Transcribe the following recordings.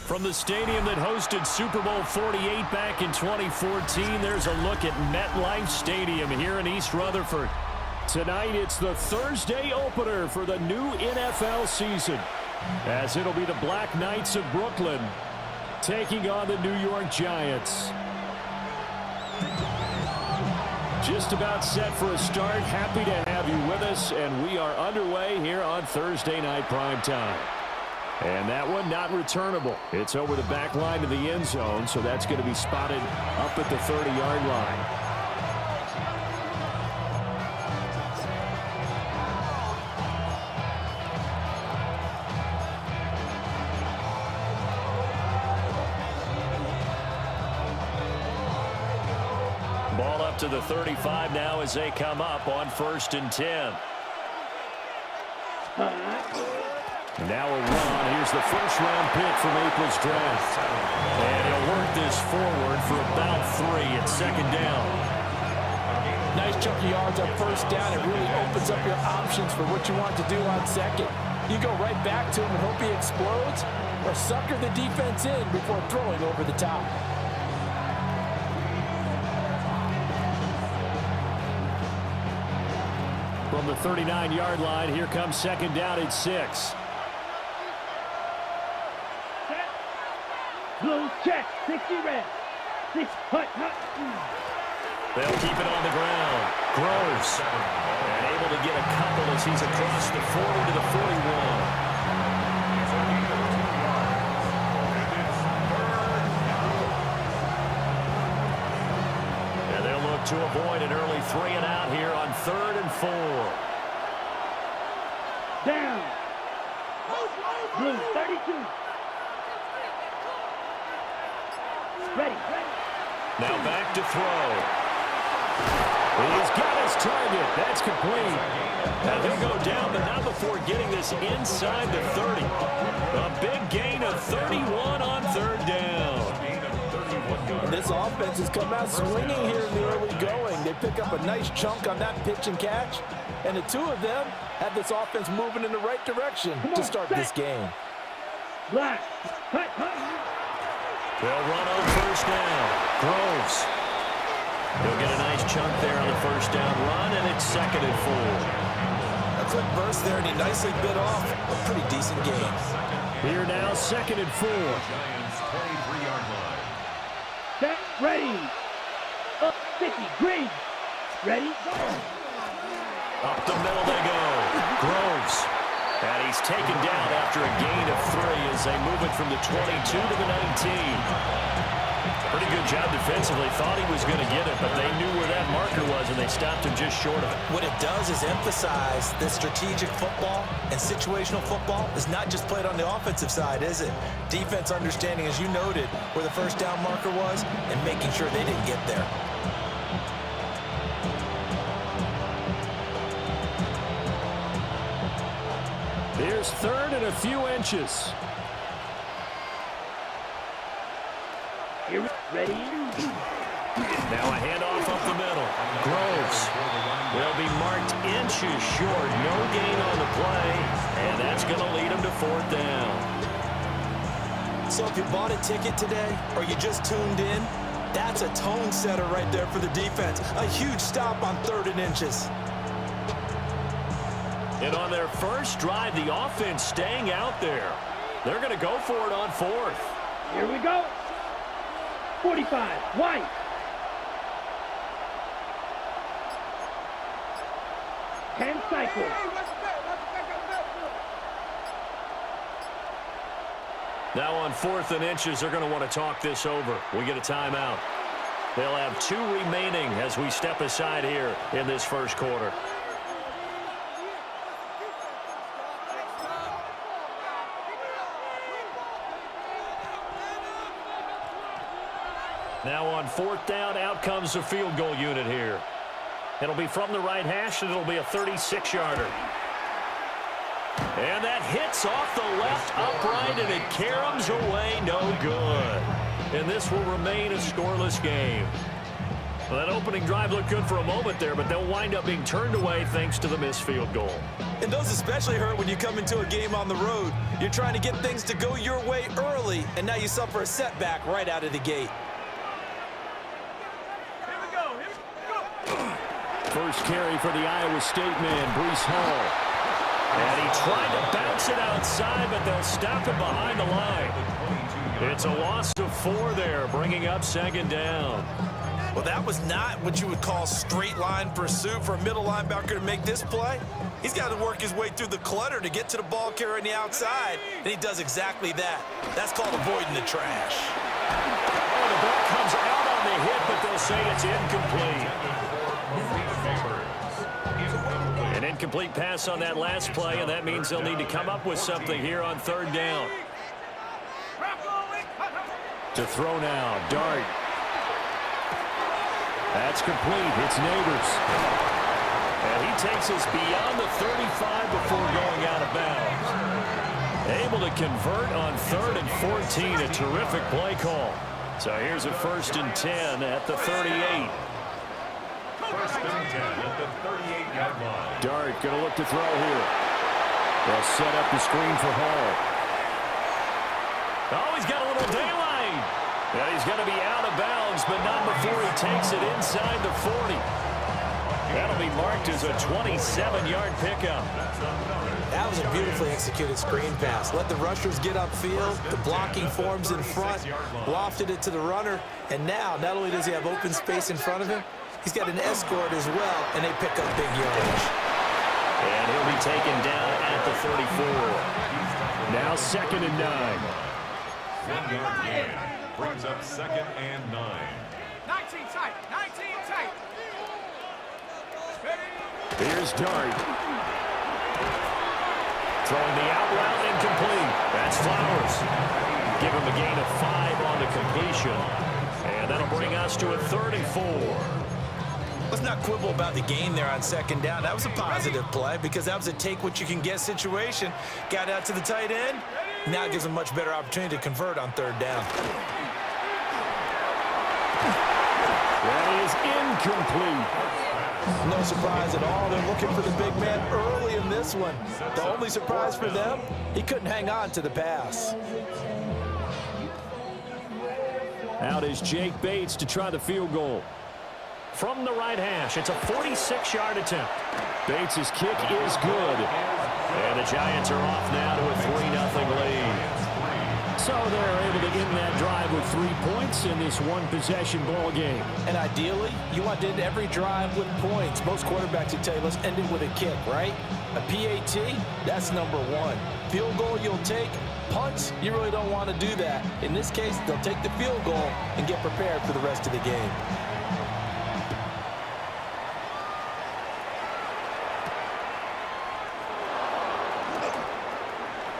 From the stadium that hosted Super Bowl 48 back in 2014, there's a look at MetLife Stadium here in East Rutherford. Tonight, it's the Thursday opener for the new NFL season, as it'll be the Black Knights of Brooklyn taking on the New York Giants. Just about set for a start. Happy to have you with us, and we are underway here on Thursday Night Primetime. And that one not returnable. It's over the back line to the end zone, so that's going to be spotted up at the 30-yard line. Ball up to the 35 now as they come up on 1st and 10. Now a run. Here's the first-round pick from April's draft. And he'll work this forward for about 3 at 2nd down. Nice chunk of yards on 1st down. It really opens up your options for what you want to do on 2nd. You go right back to him and hope he explodes, or sucker the defense in before throwing over the top. From the 39-yard line, here comes 2nd down at 6. Blue check, 60 red. 6 hut. They'll keep it on the ground. Groves. And able to get a couple as he's across the 40 to the 41. And they'll look to avoid an early 3 and out here on 3rd and 4. Down. Blue 32. Ready. Now back to throw. He's got his target. That's complete. And he'll go down, but not before getting this inside the 30. A big gain of 31 on 3rd down. And this offense has come out swinging here in the early going. They pick up a nice chunk on that pitch and catch. And the two of them have this offense moving in the right direction to start this game. Black. Hut. They'll run on 1st down. Groves. He'll get a nice chunk there on the 1st down run, and it's 2nd and 4. A quick burst there, and he nicely bit off a pretty decent gain. Here now, 2nd and 4. Giants 23-yard line. Set, ready. Up 50, green. Ready, go. Up the middle they go. Groves. And he's taken down after a gain of 3 as they move it from the 22 to the 19. Pretty good job defensively. Thought he was going to get it, but they knew where that marker was, and they stopped him just short of it. What it does is emphasize that strategic football and situational football is not just played on the offensive side, is it? Defense understanding, as you noted, where the 1st down marker was and making sure they didn't get there. Here's 3rd and a few inches. Here, ready. Now a handoff up the middle. Groves will be marked inches short. No gain on the play, and that's going to lead him to 4th down. So if you bought a ticket today or you just tuned in, that's a tone setter right there for the defense. A huge stop on 3rd and inches. And on their first drive, the offense staying out there. They're going to go for it on fourth. Here we go. 45, White. Ten cycles. Now on 4th and inches, they're going to want to talk this over. We get a timeout. They'll have 2 remaining as we step aside here in this first quarter. Now on 4th down, out comes the field goal unit here. It'll be from the right hash, and it'll be a 36-yarder. And that hits off the left upright, and it caroms away, no good. And this will remain a scoreless game. Well, that opening drive looked good for a moment there, but they'll wind up being turned away thanks to the missed field goal. And those especially hurt when you come into a game on the road. You're trying to get things to go your way early, and now you suffer a setback right out of the gate. First carry for the Iowa State man, Breece Hall. And he tried to bounce it outside, but they'll stop him behind the line. It's a loss of 4 there, bringing up 2nd down. Well, that was not what you would call straight line pursuit for a middle linebacker to make this play. He's got to work his way through the clutter to get to the ball carrier on the outside, and he does exactly that. That's called avoiding the trash. Oh, the ball comes out on the hit, but they'll say it's incomplete. An incomplete pass on that last play, and that means they'll need to come up with something here on 3rd down. To throw now, Dart. That's complete. It's Neighbors. And he takes us beyond the 35 before going out of bounds. Able to convert on 3rd and 14. A terrific play call. So here's a 1st and 10 at the 38. 1st and 10 at the 38-yard line. Dart going to look to throw here. They'll set up the screen for Hall. Oh, he's got a little daylight. Yeah, he's going to be out of bounds, but not before he takes it inside the 40. That'll be marked as a 27-yard pickup. That was a beautifully executed screen pass. Let the rushers get upfield. The blocking forms in front. Lofted it to the runner. And now, not only does he have open space in front of him, he's got an escort as well, and they pick up big yardage. And he'll be taken down at the 34. Now 2nd and 9. 1-yard gain brings up 2nd and 9. 19 tight, 19 tight. Here's Dart. Throwing the out route incomplete. That's Flowers. Give him a gain of 5 on the completion. And that'll bring us to a 34. Let's not quibble about the gain there on 2nd down. That was a positive play because that was a take-what-you-can-get situation. Got out to the tight end. Now it gives them a much better opportunity to convert on 3rd down. That is incomplete. No surprise at all. They're looking for the big man early in this one. The only surprise for them, he couldn't hang on to the pass. Out is Jake Bates to try the field goal. From the right hash, it's a 46-yard attempt. Bates' kick is good. And the Giants are off now to a 3-0 lead. So they're able to end that drive with 3 points in this one-possession ball game. And ideally, you want to end every drive with points. Most quarterbacks would tell you, let's end it with a kick, right? A PAT, that's number 1. Field goal you'll take. Punts, you really don't want to do that. In this case, they'll take the field goal and get prepared for the rest of the game.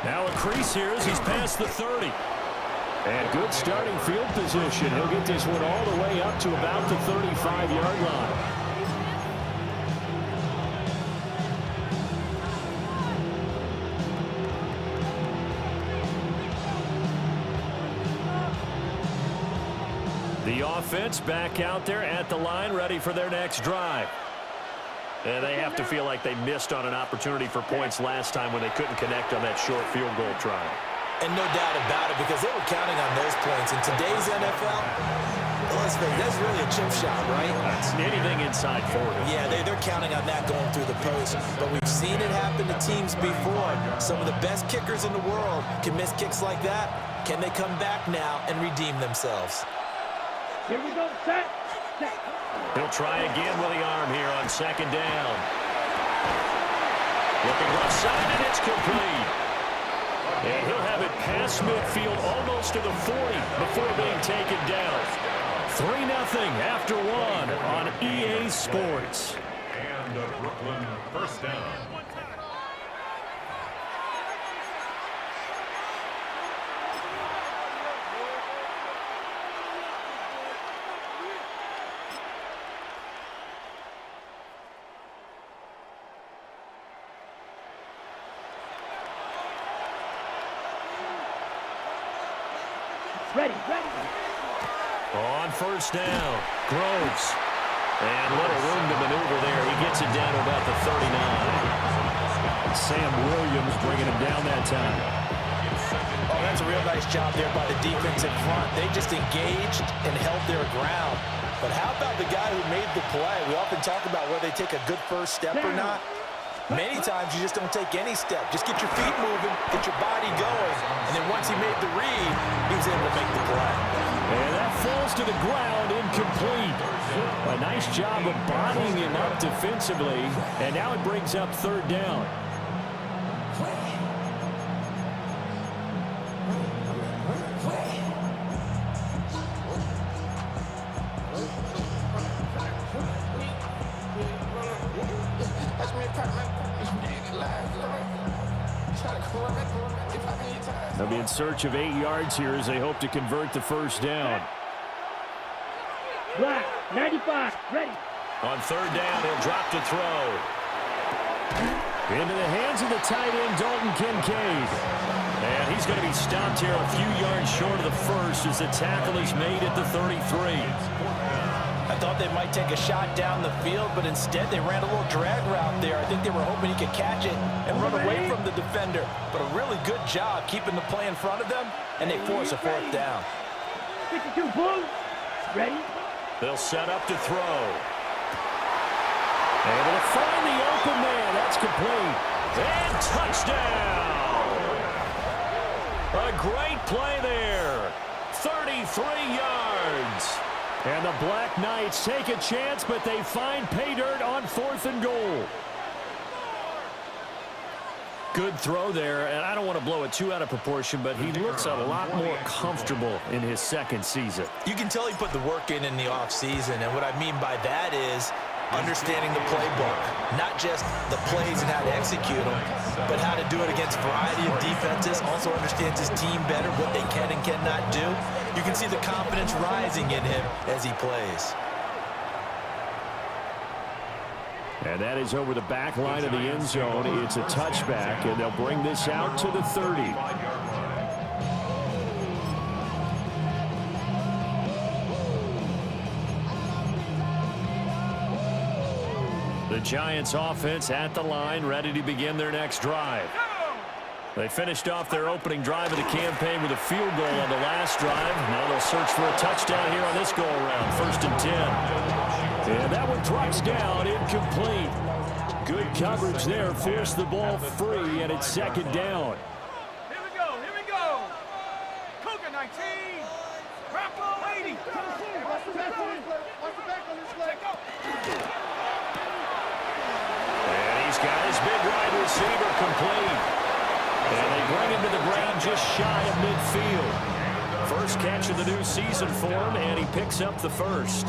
Now a crease here as he's past the 30. And good starting field position. He'll get this one all the way up to about the 35-yard line. The offense back out there at the line, ready for their next drive. And they have to feel like they missed on an opportunity for points last time when they couldn't connect on that short field goal try. And no doubt about it, because they were counting on those points. In today's NFL, let's face it, that's really a chip shot, right? That's anything inside 40. Yeah, they're counting on that going through the post. But we've seen it happen to teams before. Some of the best kickers in the world can miss kicks like that. Can they come back now and redeem themselves? Here we go, set. He'll try again with the arm here on second down. Looking left side, and it's complete. And he'll have it past midfield almost to the 40 before being taken down. 3-0 after one on EA Sports. And the Brooklyn first down. Ready. On first down, Groves. And little room to maneuver there. He gets it down to about the 39. Sam Williams bringing him down that time. Oh, that's a real nice job there by the defense in front. They just engaged and held their ground. But how about the guy who made the play? We often talk about whether they take a good first step or not. Many times you just don't take any step. Just get your feet moving, get your body going, and then once he made the read, he was able to make the play. And that falls to the ground, incomplete. A nice job of bodying him up defensively, and now it brings up third down. They'll be in search of 8 yards here as they hope to convert the first down. Black, 95, ready. On third down, he'll drop to throw. Into the hands of the tight end, Dalton Kincaid. And he's going to be stopped here a few yards short of the first as the tackle is made at the 33. I thought they might take a shot down the field, but instead they ran a little drag route there. I think they were hoping he could catch it and run away from the defender. But a really good job keeping the play in front of them, and they force a fourth down. 52 blue, ready. They'll set up to throw. Able to find the open man. That's complete. And touchdown. A great play there. 33 yards. And the Black Knights take a chance, but they find pay dirt on 4th and goal. Good throw there, and I don't want to blow it too out of proportion, but he looks a lot more comfortable in his second season. You can tell he put the work in the offseason, and what I mean by that is understanding the playbook, not just the plays and how to execute them, but how to do it against a variety of defenses. Also understands his team better, what they can and cannot do. You can see the confidence rising in him as he plays. And that is over the back line of the end zone. It's a touchback, and they'll bring this out to the 30. The Giants offense at the line, ready to begin their next drive. They finished off their opening drive of the campaign with a field goal on the last drive. Now they'll search for a touchdown here on this go-around, 1st and 10. And that one drops down, incomplete. Good coverage there, forced the ball free, and it's 2nd down. Here we go. Cougar 19. Grapple 80. Watch the back on this leg. And he's got his big wide receiver complete. And they bring him to the ground just shy of midfield. First catch of the new season for him, and he picks up the first.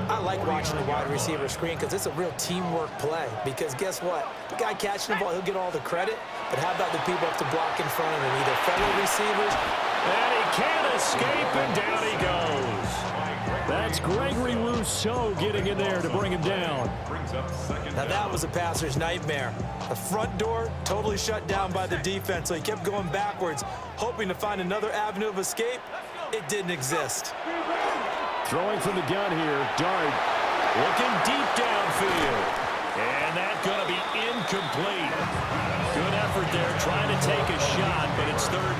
I like watching the wide receiver screen because it's a real teamwork play. Because guess what? The guy catching the ball, he'll get all the credit. But how about the people up to block in front of him? Either fellow receivers. And he can't escape, and down he goes. That's Gregory Rousseau getting in there to bring him down. Now that was a passer's nightmare. The front door totally shut down by the defense, so he kept going backwards, hoping to find another avenue of escape. It didn't exist. Throwing from the gun here, Dart looking deep downfield. And that's going to be incomplete. Good effort there trying to take a shot, but it's 3rd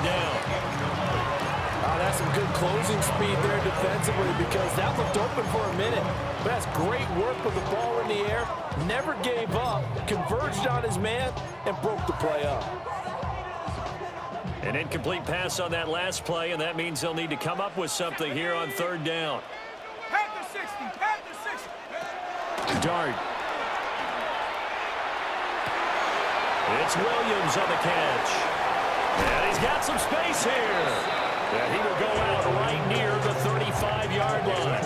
closing speed there defensively because that looked open for a minute. But that's great work with the ball in the air. Never gave up, converged on his man, and broke the play up. An incomplete pass on that last play, and that means they'll need to come up with something here on third down. Panther 60, Panther 60. Dart. It's Williams on the catch. And he's got some space here. And he will go out right near the 35-yard line.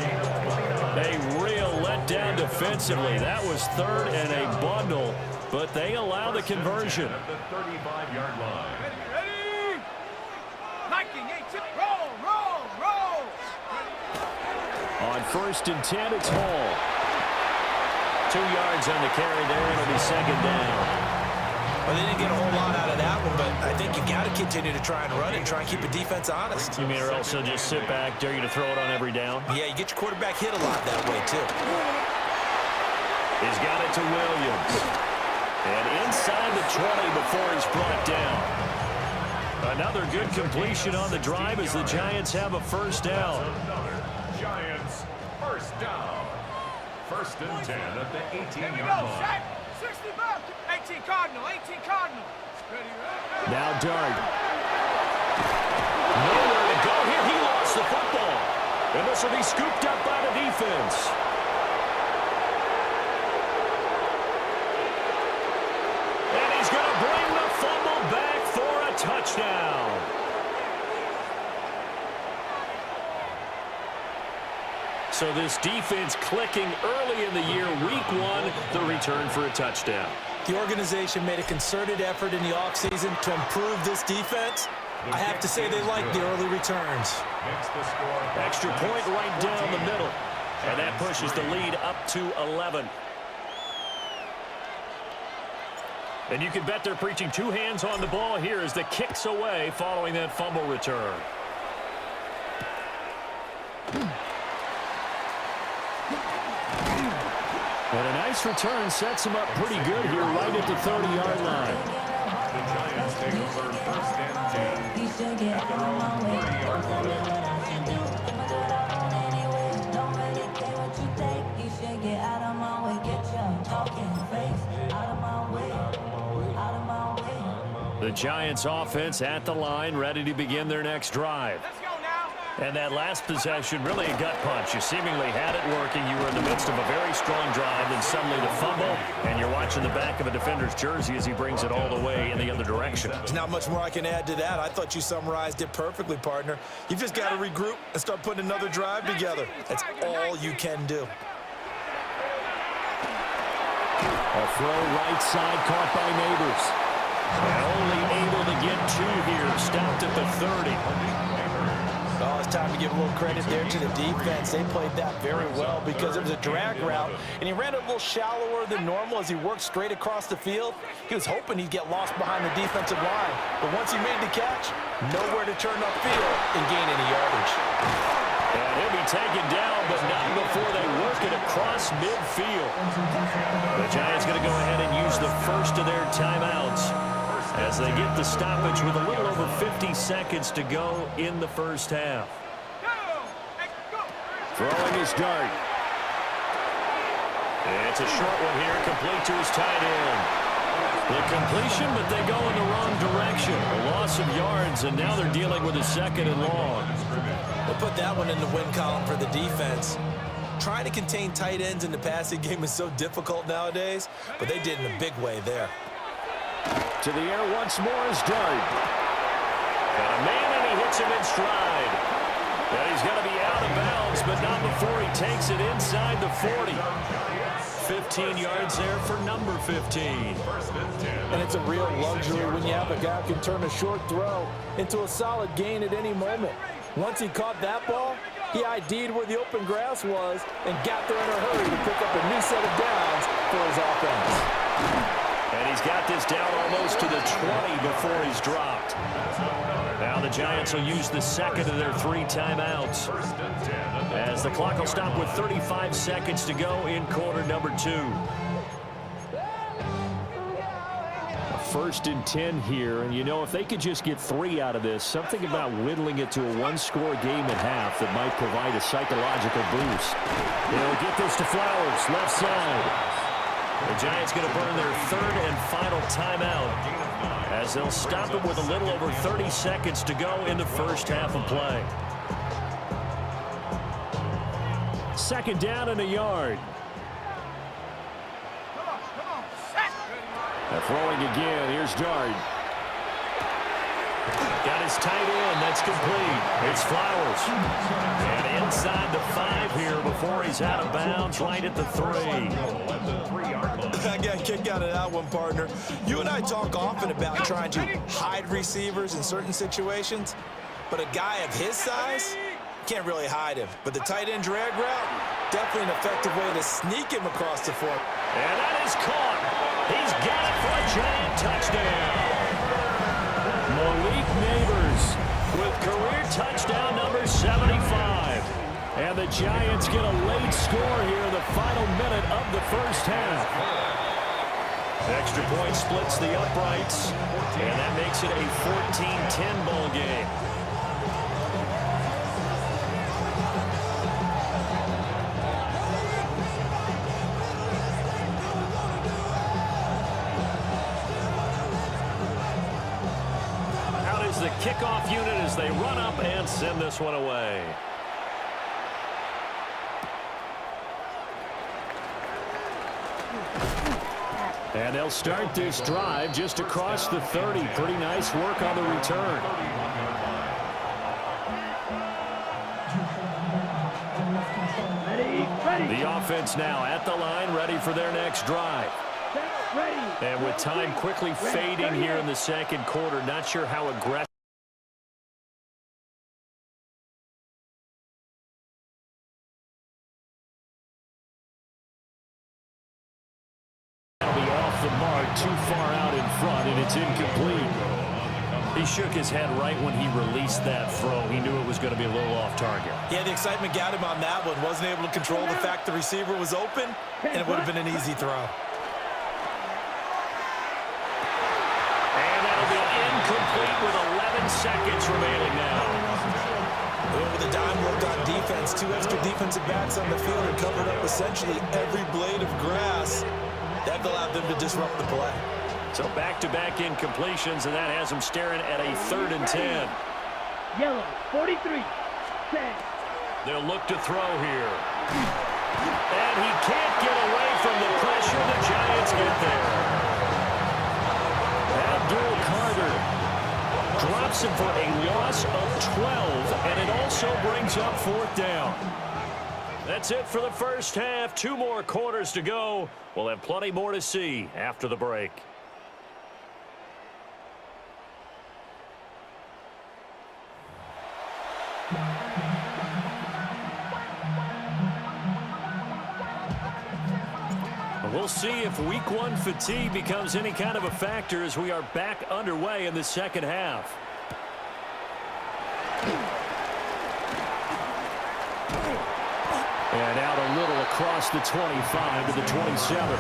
A real letdown defensively. That was third and a bundle, but they allow the conversion. The 35-yard line. Ready? Liking 18. Roll, roll, roll. On 1st and 10, it's Hall. 2 yards on the carry there. It'll be second down. Well, they didn't get a whole lot out of that one, but I think you got to continue to try and run and try and keep the defense honest. You mean or else they'll just sit back, dare you to throw it on every down? Yeah, you get your quarterback hit a lot that way, too. He's got it to Williams. And inside the 20 before he's brought down. Another good completion on the drive as the Giants have a first down. Giants first down. 1st and 10 at the Here we 18-yard go, line. Shaq. 60 back. 18 Cardinal, 18 Cardinal. Ready, ready. Now Dart. Nowhere to go here. He lost the football. And this will be scooped up by the defense. And he's going to bring the fumble back for a touchdown. So this defense clicking early in the year, week 1, the return for a touchdown. The organization made a concerted effort in the offseason to improve this defense. I have to say they like the early returns. Extra point right down the middle. And that pushes the lead up to 11. And you can bet they're preaching 2 hands on the ball here as the kick's away following that fumble return. And a nice return sets him up pretty good here right at the 30-yard line. The Giants take over 1st and 10 at their own 30-yard line. The Giants offense at the line, ready to begin their next drive. Let's go now. And that last possession, really a gut punch. You seemingly had it working. You were in the midst of a very strong drive, then suddenly the fumble, and you're watching the back of a defender's jersey as he brings it all the way in the other direction. There's not much more I can add to that. I thought you summarized it perfectly, partner. You've just got to regroup and start putting another drive together. That's all you can do. A throw right side caught by Neighbors. And only able to get 2 here. Stopped at the 30. Oh, it's time to give a little credit there to the defense. They played that very well because it was a drag route, and he ran it a little shallower than normal as he worked straight across the field. He was hoping he'd get lost behind the defensive line, but once he made the catch, nowhere to turn upfield and gain any yardage. And he'll be taken down, but not before they work it across midfield. The Giants going to go ahead and use the first of their timeouts as they get the stoppage with a little over 50 seconds to go in the first half. Throwing his Dart. It's a short one here, complete to his tight end. The completion, but they go in the wrong direction. A loss of yards, and now they're dealing with a 2nd and long. We'll put that one in the win column for the defense. Trying to contain tight ends in the passing game is so difficult nowadays, but they did in a big way there. To the air once more is Dart. Got a man, and he hits him in stride. And he's going to be out of bounds, but not before he takes it inside the 40. 15 yards there for number 15. And it's a real luxury when you have a guy who can turn a short throw into a solid gain at any moment. Once he caught that ball, he ID'd where the open grass was and got there in a hurry to pick up a new set of downs for his offense. And he's got this down almost to the 20 before he's dropped. Now the Giants will use the 2nd of their 3 timeouts as the clock will stop with 35 seconds to go in quarter number 2. A 1st and 10 here. And, you know, if they could just get 3 out of this, something about whittling it to a one-score game at half that might provide a psychological boost. They'll get this to Flowers, left side. The Giants going to burn their 3rd and final timeout as they'll stop it with a little over 30 seconds to go in the first half of play. 2nd down and a yard. They're throwing again. Here's Dart. Got his tight end. That's complete. It's Flowers. And inside the 5 here before he's out of bounds, right at the 3. I got a kick out of that one, partner. You and I talk often about trying to hide receivers in certain situations, but a guy of his size can't really hide him. But the tight end drag route, definitely an effective way to sneak him across the floor. And that is caught. He's got it for a Giant touchdown. Malik Neighbors with career touchdown number 75. And the Giants get a late score here in the final minute of the first half. Extra point splits the uprights, and that makes it a 14-10 ball game. Out is the kickoff unit as they run up and send this one away. And they'll start this drive just across the 30. Pretty nice work on the return. The offense now at the line, ready for their next drive. And with time quickly fading here in the second quarter, not sure how aggressive. The mark too far out in front, and it's incomplete. He shook his head right when he released that throw. He knew it was going to be a little off target. Yeah, the excitement got him on that one. Wasn't able to control the fact the receiver was open, and it would have been an easy throw. And that'll be incomplete with 11 seconds remaining now. Over the dime worked on defense. 2 extra defensive backs on the field and covered up essentially every blade of grass. That allowed them to disrupt the play. So back-to-back incompletions, and that has them staring at a 3rd and 10. Yellow, 43, 10. They'll look to throw here. And he can't get away from the pressure. The Giants get there. Abdul Carter drops him for a loss of 12, and it also brings up 4th down. That's it for the first half. 2 more quarters to go. We'll have plenty more to see after the break. We'll see if week 1 fatigue becomes any kind of a factor as we are back underway in the second half. And out a little across the 25 to the 27.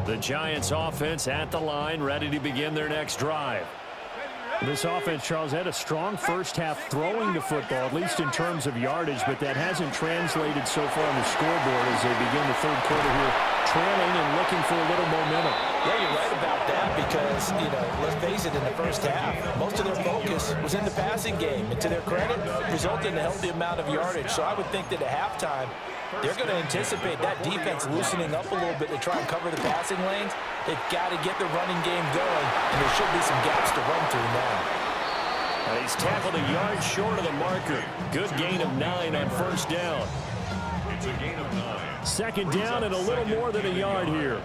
The Giants offense at the line, ready to begin their next drive. This offense, Charles, had a strong first half throwing the football, at least in terms of yardage, but that hasn't translated so far on the scoreboard as they begin the third quarter here, trailing and looking for a little momentum. Yeah, you're right about that because, you know, let's face it, in the first half, most of their focus was in the passing game. And to their credit, resulted in a healthy amount of yardage. So I would think that at halftime, they're going to anticipate that defense loosening up a little bit to try and cover the passing lanes. They've got to get the running game going, and there should be some gaps to run through now. And he's tackled a yard short of the marker. Good gain of 9 on first down. It's a gain of 9. Second down and a little more than a yard here.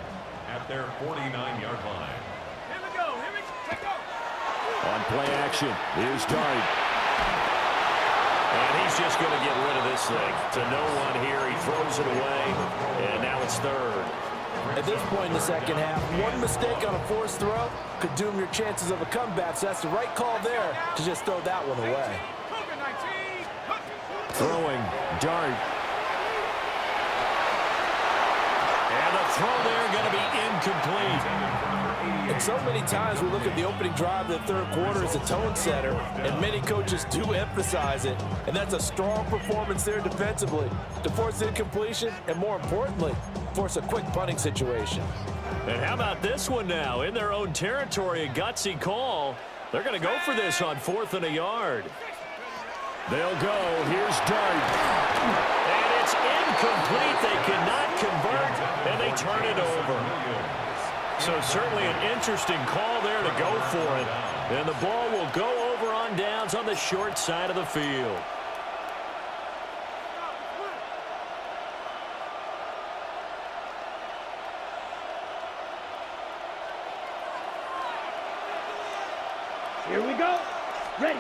At their 49-yard line. Here we go. Take off. On play action, here's Dart. And he's just going to get rid of this thing. To no one here, he throws it away, and now it's 3rd. At this point in the second half, one mistake on a forced throw could doom your chances of a comeback, so that's the right call there to just throw that one away. Cougar 19. Throwing, Dart. And the throw there going to be incomplete. And so many times we look at the opening drive of the third quarter as a tone setter, and many coaches do emphasize it. And that's a strong performance there defensively to force incompletion and, more importantly, force a quick punting situation. And how about this one now? In their own territory, a gutsy call. They're going to go for this on 4th and a yard. They'll go. Here's Dart. And it's incomplete. They cannot convert, and they turn it over. So certainly an interesting call there to go for it. And the ball will go over on downs on the short side of the field. Here we go. Ready.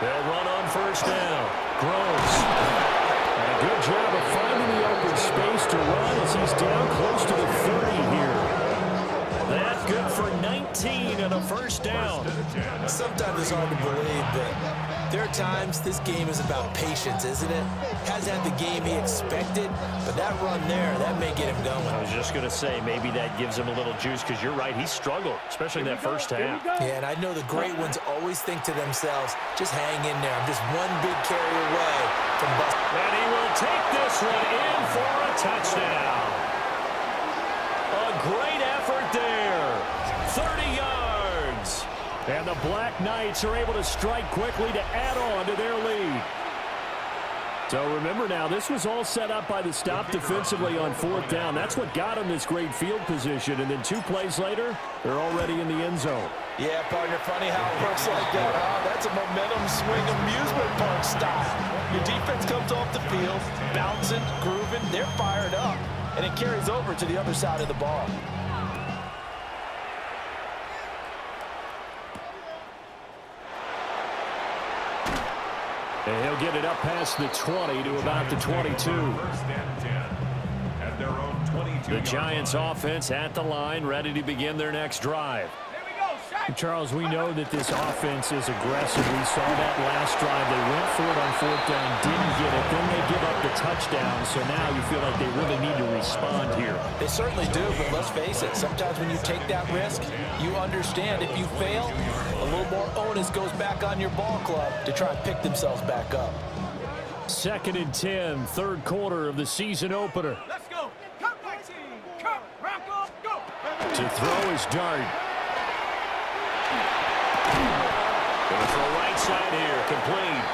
They'll run on first down. Groves. And a good job of finding the open space to run as he's down close to the 30 here. That's good for 19 and a first down. Sometimes it's hard to believe, but there are times this game is about patience, isn't it? Hasn't had the game he expected, but that run there, that may get him going. I was just going to say, maybe that gives him a little juice, because you're right, he struggled, especially in that first half. Yeah, and I know the great ones always think to themselves, just hang in there. I'm just one big carry away from busting. And he will take this one in for a touchdown. A great effort there. 30 yards. And the Black Knights are able to strike quickly to add on to their lead. So remember now, this was all set up by the stop defensively on 4th down. That's what got them this great field position. And then 2 plays later, they're already in the end zone. Yeah, partner, funny how it works like that, huh? That's a momentum swing amusement park style. Your defense comes off the field, bouncing, grooving, they're fired up, and it carries over to the other side of the ball. And he'll get it up past the 20 to about the 22. The Giants offense at the line, ready to begin their next drive. Charles, we know that this offense is aggressive. We saw that last drive. They went for it on 4th down, didn't get it. Then they give up the touchdown. So now you feel like they really need to respond here. They certainly do, but let's face it. Sometimes when you take that risk, you understand if you fail, a little more onus goes back on your ball club to try and pick themselves back up. 2nd and 10, third quarter of the season opener. Let's go. Come, 19. Come, rock up, go. To throw is Dart. Going for a right side here, complete.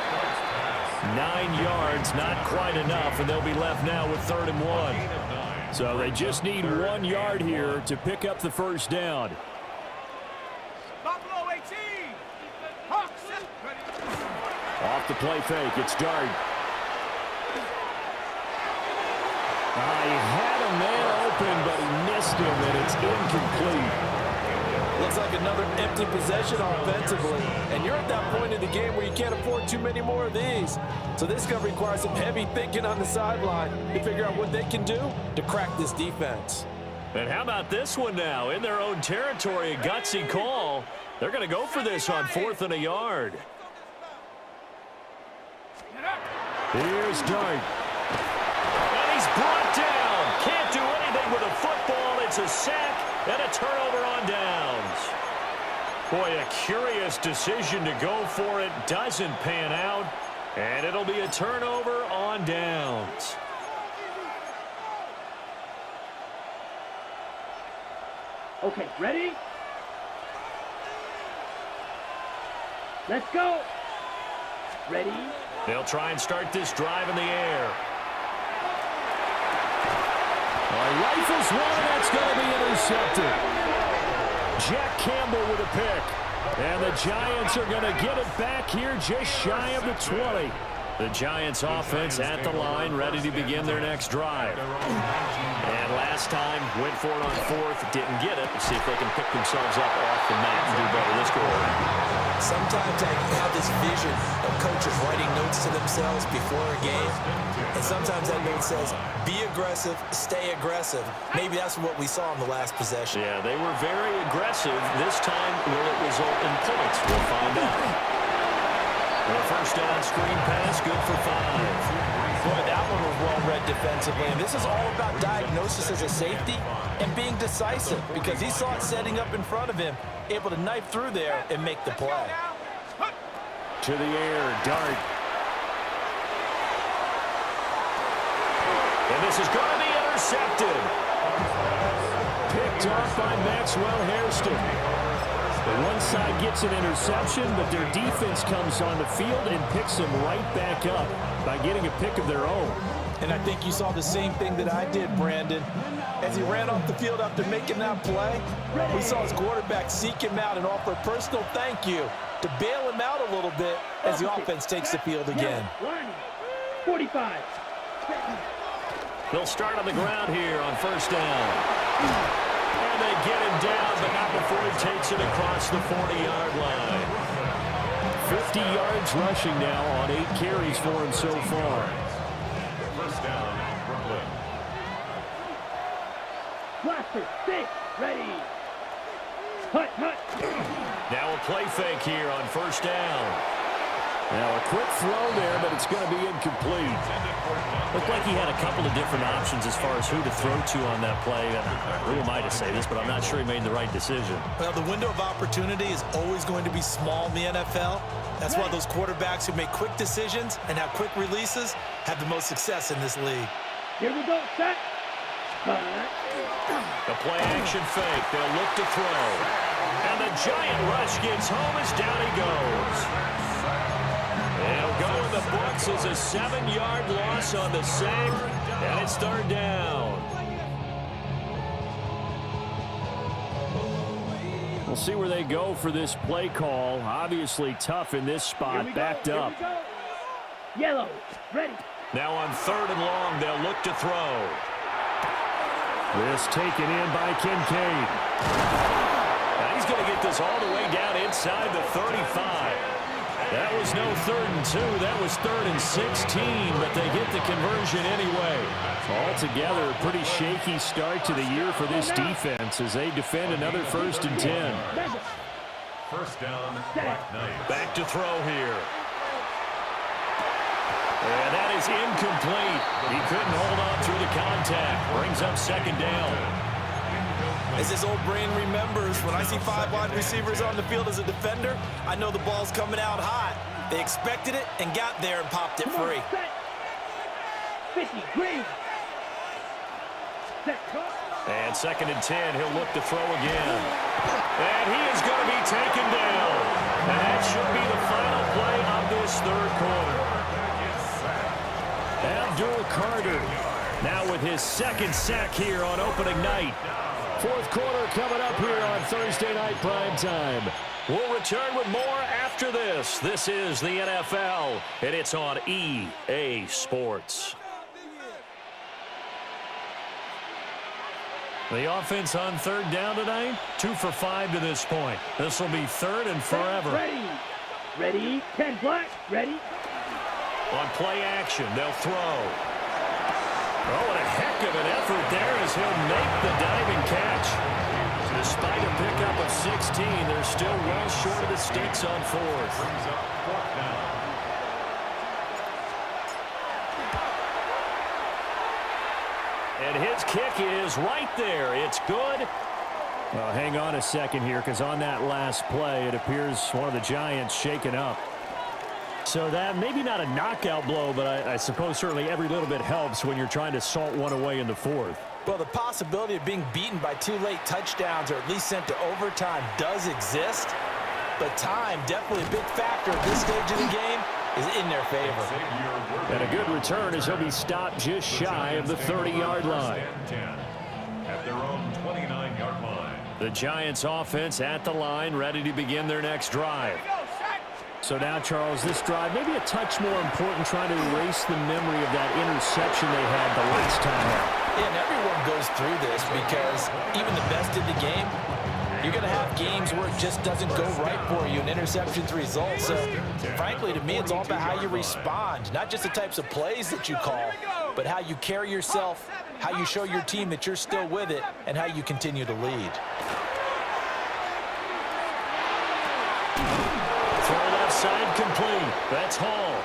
9 yards, not quite enough, and they'll be left now with 3rd and 1. So they just need 1 yard here to pick up the first down. Buffalo 18. Hawks set. Ready. Off the play fake, it's Dart. He had a man open, but he missed him, and it's incomplete. Looks like another empty possession offensively. And you're at that point in the game where you can't afford too many more of these. So this is going to require some heavy thinking on the sideline to figure out what they can do to crack this defense. And how about this one now? In their own territory, a gutsy call. They're going to go for this on 4th and a yard. Here's Dart. And he's brought down. Can't do anything with a football. It's a sack and a turnover on downs. Boy, a curious decision to go for it. Doesn't pan out. And it'll be a turnover on downs. Okay, ready? Let's go. Ready? They'll try and start this drive in the air. Rifles one, and that's going to be intercepted. Jack Campbell with a pick. And the Giants are going to get it back here just shy of the 20. The Giants offense at the line, ready to begin their next drive. And last time, went for it on 4th, didn't get it. Let's see if they can pick themselves up off the mat and do better this go around. Sometimes I have this vision of coaches writing notes to themselves before a game. And sometimes that note says, be aggressive, stay aggressive. Maybe that's what we saw in the last possession. Yeah, they were very aggressive. This time, will it result in points? We'll find out. And a first down screen pass, good for 5. Boy, that one was well-read defensively. And this is all about diagnosis as a safety and being decisive because he saw it setting up in front of him, able to knife through there and make the play. To the air, Dart. And this is going to be intercepted. Picked off by Maxwell Hairston. The one side gets an interception, but their defense comes on the field and picks them right back up by getting a pick of their own. And I think you saw the same thing that I did, Brandon. As he ran off the field after making that play, we saw his quarterback seek him out and offer a personal thank you to bail him out a little bit as the offense takes the field again. 45. They'll start on the ground here on first down. And they get him down, but not before he takes it across the 40-yard line. 50 yards rushing now on 8 carries for him so far. First down, Brooklyn. Blaster, 6, ready. Hut, hut. Now a play fake here on first down. Now a quick throw there, but it's going to be incomplete. Looked like he had a couple of different options as far as who to throw to on that play. And who am I to say this, but I'm not sure he made the right decision. Well, the window of opportunity is always going to be small in the NFL. That's why those quarterbacks who make quick decisions and have quick releases have the most success in this league. Here we go, set. The play action fake. They'll look to throw. And the giant rush gets home as down he goes. It'll go in the books as a 7-yard loss on the sack, and it's third down. We'll see where they go for this play call. Obviously tough in this spot, backed up. Yellow, ready. Now on third and long, they'll look to throw. This taken in by Kincaid. Now he's going to get this all the way down inside the 35. That was no 3rd and 2. That was 3rd and 16, but they get the conversion anyway. Altogether, a pretty shaky start to the year for this defense as they defend another 1st and 10. First down, Black Knight. Back to throw here. And that is incomplete. He couldn't hold on through the contact. Brings up 2nd down. As his old brain remembers, when I see 5 wide receivers on the field as a defender, I know the ball's coming out hot. They expected it and got there and popped it free. 50, green. And 2nd and 10, he'll look to throw again. And he is going to be taken down. And that should be the final play of this 3rd quarter. Abdul Carter now with his 2nd sack here on opening night. 4th quarter coming up here on Thursday Night Primetime. We'll return with more after this. This is the NFL, and it's on EA Sports. The offense on 3rd down tonight, 2 for 5 to this point. This will be 3rd and forever. Ready. Ready. 10 black. Ready. On play action, they'll throw. Oh, and a heck of an effort there as he'll make the diving catch. Despite a pickup of 16, they're still well short of the sticks on 4th. Brings up 4th down. And his kick is right there. It's good. Well, hang on a second here, because on that last play, it appears one of the Giants shaken up. So that maybe not a knockout blow, but I suppose certainly every little bit helps when you're trying to salt one away in the 4th. Well, the possibility of being beaten by 2 late touchdowns or at least sent to overtime does exist, but time, definitely a big factor at this stage of the game, is in their favor. And a good return as he'll be stopped just shy of the 30-yard line. At their own 29-yard line. The Giants offense at the line, ready to begin their next drive. So now, Charles, this drive maybe a touch more important, trying to erase the memory of that interception they had the last time out. Yeah, and everyone goes through this because even the best in the game, you're going to have games where it just doesn't go right for you and interceptions result. So, frankly, to me, it's all about how you respond, not just the types of plays that you call, but how you carry yourself, how you show your team that you're still with it, and how you continue to lead. Throw left side complete. complete. That's Hall.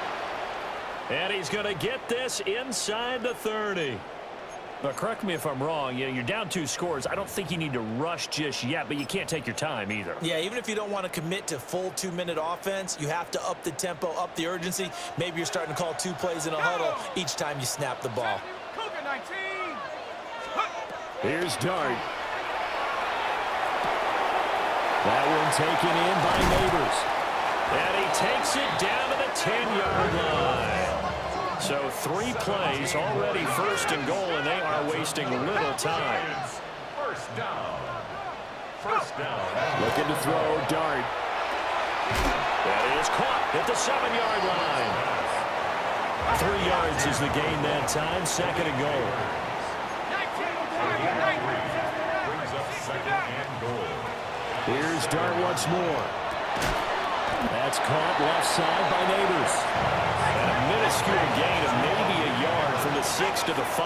And he's going to get this inside the 30. But correct me if I'm wrong. You're down 2 scores. I don't think you need to rush just yet, but you can't take your time either. Yeah, even if you don't want to commit to full 2-minute offense, you have to up the tempo, up the urgency. Maybe you're starting to call 2 plays in a huddle each time you snap the ball. Cougar 19. Here's Dart. That one taken in by Neighbors. And he takes it down to the 10-yard line. So 3 plays already first and goal, and they are wasting little time. First down. First down. Looking to throw, Dart. That is caught at the 7-yard line. 3 yards is the gain that time, second and goal. Brings up second and goal. Here's Dart once more. That's caught left side by Neighbors. And a minuscule gain of maybe a yard from the 6 to the 5.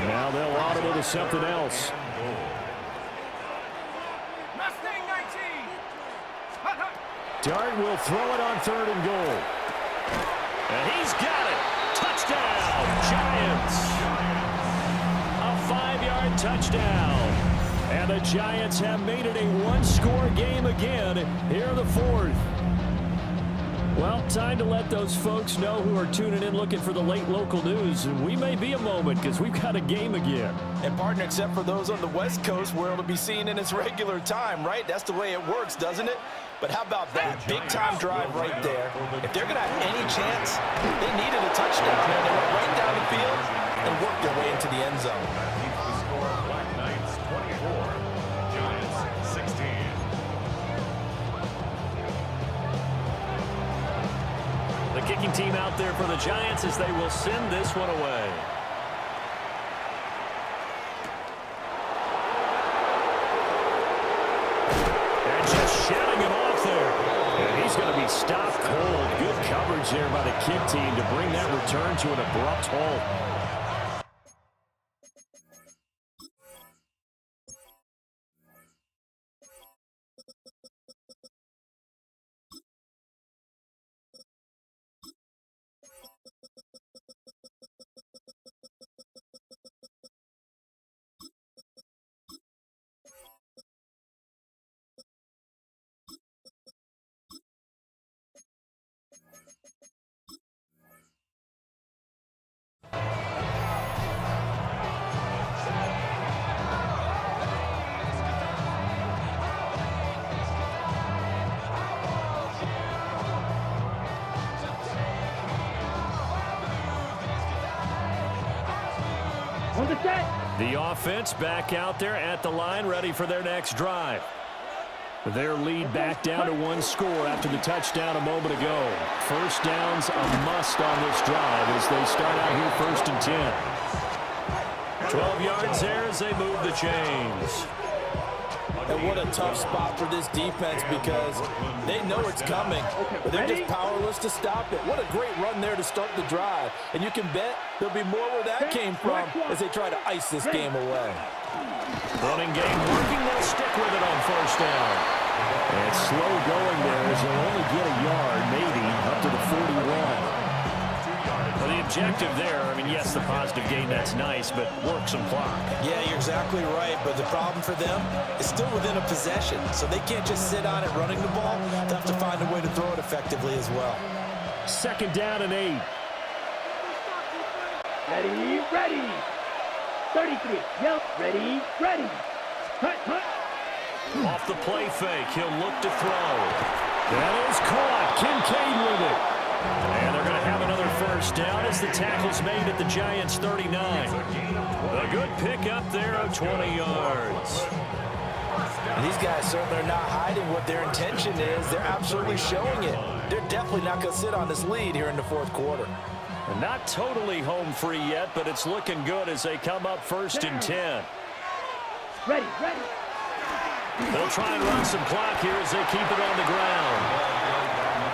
Now they'll audible to something else. Mustang 19. Dart will throw it on 3rd and goal. And he's got it. Touchdown, Giants. A 5-yard touchdown. And the Giants have made it a 1-score game again here in the 4th. Well, time to let those folks know who are tuning in looking for the late local news. And we may be a moment because we've got a game again. And partner, except for those on the West Coast where it'll be seen in its regular time, right? That's the way it works, doesn't it? But how about that? Big-time drive right there. If they're going to have any chance, they needed a touchdown. And they went right down the field and worked their way into the end zone. Keeps the score. Black Knights 24. Giants 16. The kicking team out there for the Giants as they will send this one away. And just shouting him off there. And he's going to be stopped cold. Good coverage there by the kick team to bring that return to an abrupt halt. On the set. The offense back out there at the line, ready for their next drive. Their lead back down to 1 score after the touchdown a moment ago. First down's a must on this drive as they start out here 1st and 10. 12 yards there as they move the chains. And what a tough spot for this defense because they know it's coming, but they're just powerless to stop it. What a great run there to start the drive. And you can bet there'll be more where that came from as they try to ice this game away. Running game working, they'll stick with it on 1st down. And it's slow going there as they'll only get a yard, maybe, up to the 41. Well, the objective there, I mean, yes, the positive gain, that's nice, but work some clock. Yeah, you're exactly right, but the problem for them is still within a possession, so they can't just sit on it running the ball. They'll have to find a way to throw it effectively as well. 2nd down and 8. Ready, ready. 33. Yell. Ready, ready. Hut, hut. Off the play fake, he'll look to throw. That is caught. Kincaid with it. And they're going to have another 1st down as the tackle's made at the Giants' 39. A good pickup there of 20 yards. And these guys certainly are not hiding what their intention is. They're absolutely showing it. They're definitely not going to sit on this lead here in the 4th quarter. And not totally home free yet, but it's looking good as they come up 1st and 10. Ready, ready. They'll try and run some clock here as they keep it on the ground.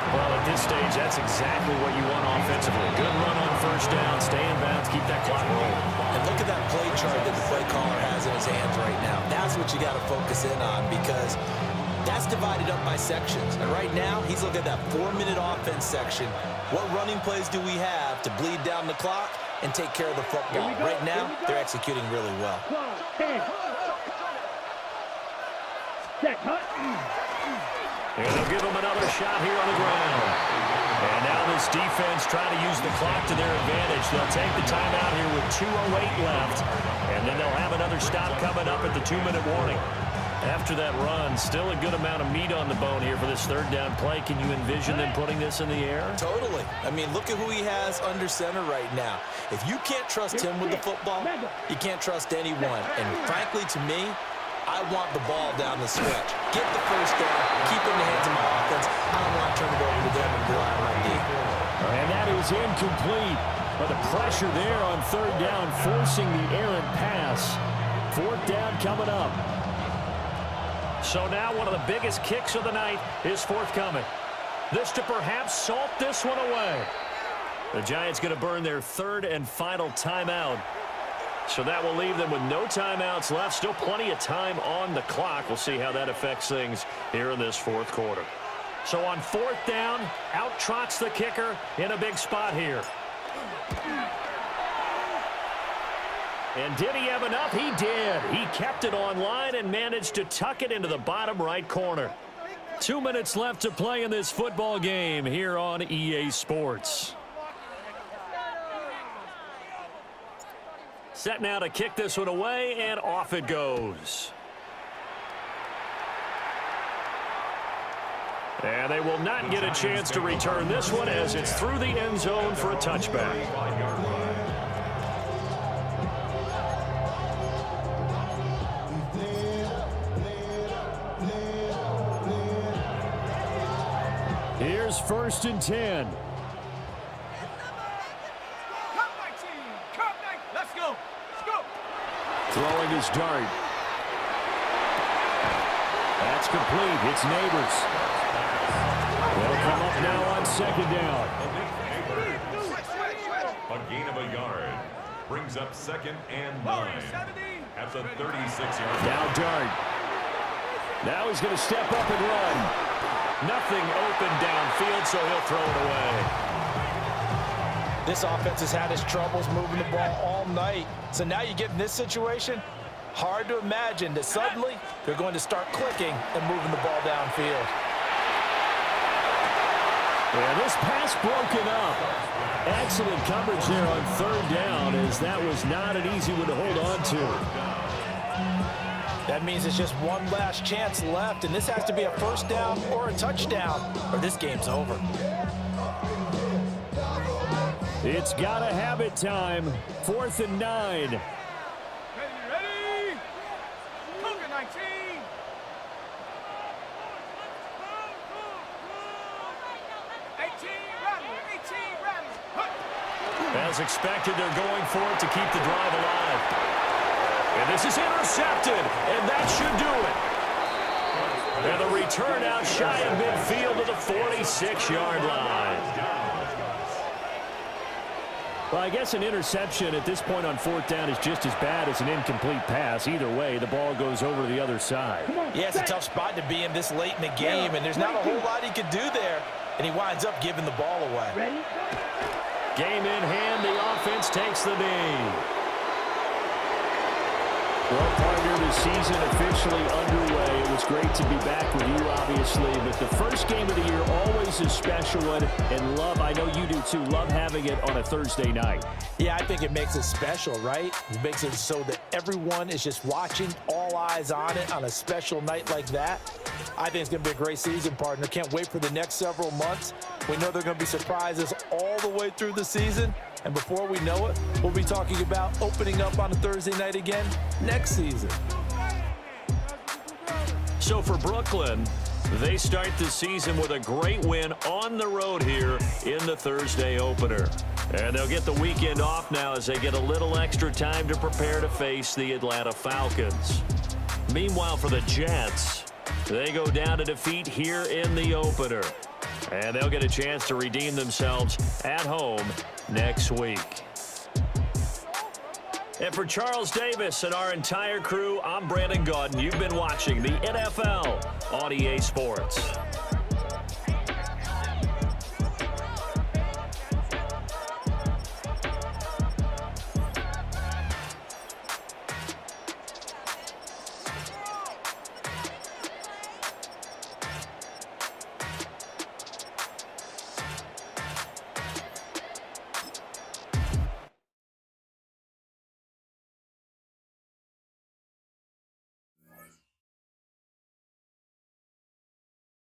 Well, at this stage, that's exactly what you want offensively. Good run on 1st down, stay in bounds, keep that clock rolling. And look at that play chart that the play caller has in his hands right now. That's what you got to focus in on because That's divided up by sections. And right now, he's looking at that 4-minute offense section. What running plays do we have to bleed down the clock and take care of the football? Right now, they're executing really well. 10. Set, hut. And they'll give them another shot here on the ground. And now this defense trying to use the clock to their advantage. They'll take the timeout here with 2:08 left. And then they'll have another stop coming up at the 2-minute warning. After that run, still a good amount of meat on the bone here for this third down play. Can you envision them putting this in the air? Totally. I mean, look at who he has under center right now. If you can't trust him with the football, you can't trust anyone. And frankly, to me, I want the ball down the stretch. Get the first down, keep it in the hands of my offense. I don't want to turn it over to them and rely on my D. And that is incomplete. But the pressure there on third down, forcing the errant pass. Fourth down coming up. So now one of the biggest kicks of the night is forthcoming. This to perhaps salt this one away. The Giants going to burn their third and final timeout. So that will leave them with no timeouts left. Still plenty of time on the clock. We'll see how that affects things here in this fourth quarter. So on fourth down, out trots the kicker in a big spot here. And did he have enough? He did. He kept it on line and managed to tuck it into the bottom right corner. 2 minutes left to play in this football game here on EA Sports. Set now to kick this one away, and off it goes. And they will not get a chance to return this one as it's through the end zone for a touchback. Here's 1st and 10. Throwing his dart. That's complete. It's Neighbors. They'll come up now on 2nd down. A gain of a yard. Brings up 2nd and 9. At the 36-yard line. Now Dart. Now he's going to step up and run. Nothing open downfield, so he'll throw it away. This offense has had its troubles moving the ball all night. So now you get in this situation, hard to imagine that suddenly they're going to start clicking and moving the ball downfield. Yeah, this pass broken up. Excellent coverage there on 3rd down, as that was not an easy one to hold on to. That means it's just one last chance left, and this has to be a 1st down or a touchdown, or this game's over. It's got to have it time. 4th and 9. Ready? Cougar 19. As expected, they're going for it to keep the drive alive. And this is intercepted, and that should do it. And the return out shy of midfield to the 46-yard line. Well, I guess an interception at this point on 4th down is just as bad as an incomplete pass. Either way, the ball goes over to the other side. Yeah, it's a tough spot to be in this late in the game, and there's not a whole lot he could do there, and he winds up giving the ball away. Ready? Game in hand, the offense takes the knee. Well, partner, the season officially underway. It was great to be back with you, obviously, but the first game of the year always a special one, and love, I know you do too, love having it on a Thursday night. Yeah, I think it makes it special, right? It makes it so that everyone is just watching, all eyes on it on a special night like that. I think it's going to be a great season, partner. Can't wait for the next several months. We know there are going to be surprises all the way through the season. And before we know it, we'll be talking about opening up on a Thursday night again next season. So for Brooklyn, they start the season with a great win on the road here in the Thursday opener. And they'll get the weekend off now as they get a little extra time to prepare to face the Atlanta Falcons. Meanwhile, for the Jets, they go down to defeat here in the opener. And they'll get a chance to redeem themselves at home next week. And for Charles Davis and our entire crew, I'm Brandon Gaudin. You've been watching the NFL on EA Sports.